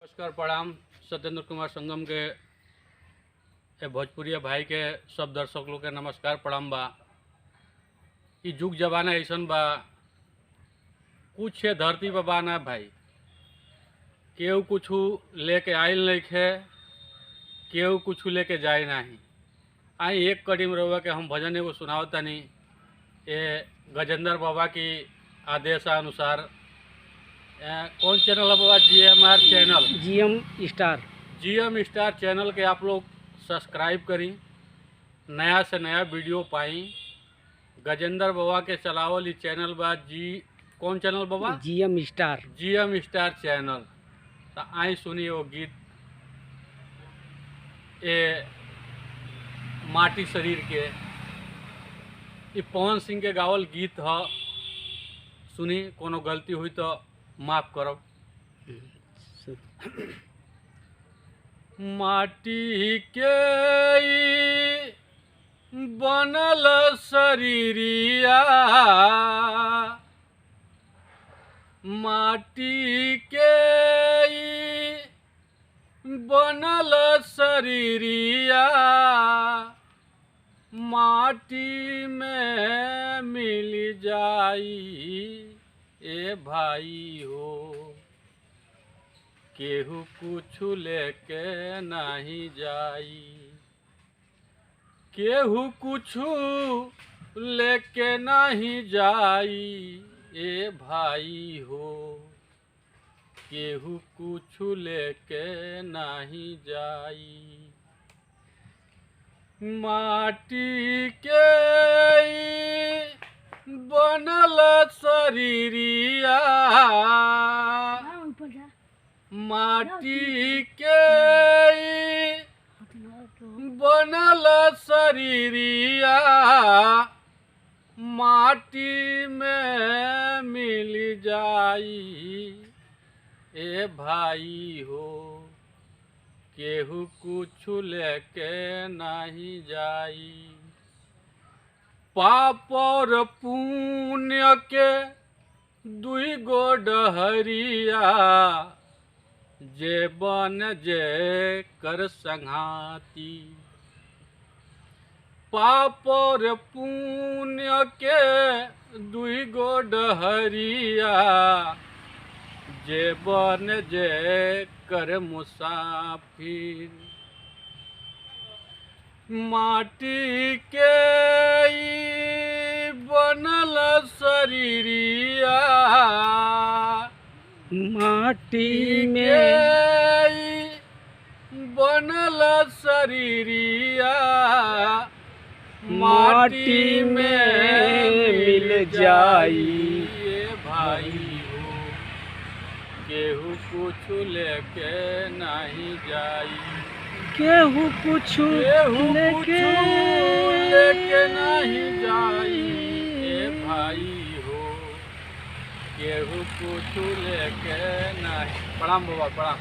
नमस्कार प्रणाम। सत्येंद्र कुमार संगम के भोजपुरिया भाई के सब दर्शक लोग के नमस्कार प्रणाम बा। ई जुग जमाना ऐसन बा, कुछ है धरती पर बा ना भाई, केहू कुछ लेके आयल नहीं खे, केहू कुछ लेके जाए नहीं। आई एक कड़ी में रहुआ के हम भजन एगो सुनावतानी। ये गजेंद्र बाबा की आदेशानुसार कौन चैनल है बाबा? GMR channel, GM star channel के आप लोग सब्सक्राइब करी, नया से नया वीडियो पाई। गजेंद्र बाबा के चलावल ई चैनल बा। कौन चैनल बाबा? GM star channel. तो आई सुनी वो गीत, ये माटी शरीर के, ये पवन सिंह के गावल गीत ह। सुनी, कोनो गलती हुई तो माफ करब। माटी के ई बनल शरीरिया, माटी के ई बनल शरीरिया, माटी में मिल जाई ए भाई हो। केहू कुछ लेके नहीं जाई, केहू कुछ लेके नहीं जाई ए भाई हो। केहू कुछ लेके नहीं जाई। माटी के ई बनल शरीरिया, माटी के ई बनल शरीरिया, माटी में मिल जाई ए भाई हो। केहू कुछ लेके नहीं जाई। पाप और पुण्य के दुई गो डहरिया, जे बन जे कर संघाती। पाप और पुण्य के दुई गो डहरिया, जे बन जे कर मुसाफिर। माटी के ई बनल शरीरिया, माटी में ई बनल शरीरिया, माटी में मिल जाई ए भाई हो। केहू कुछ लेके नहीं जाई, केहू कुछ लेके नहीं जाई ए भाई हो। केहू कुछ लेके नहीं। प्रणाम बाबा, प्रणाम।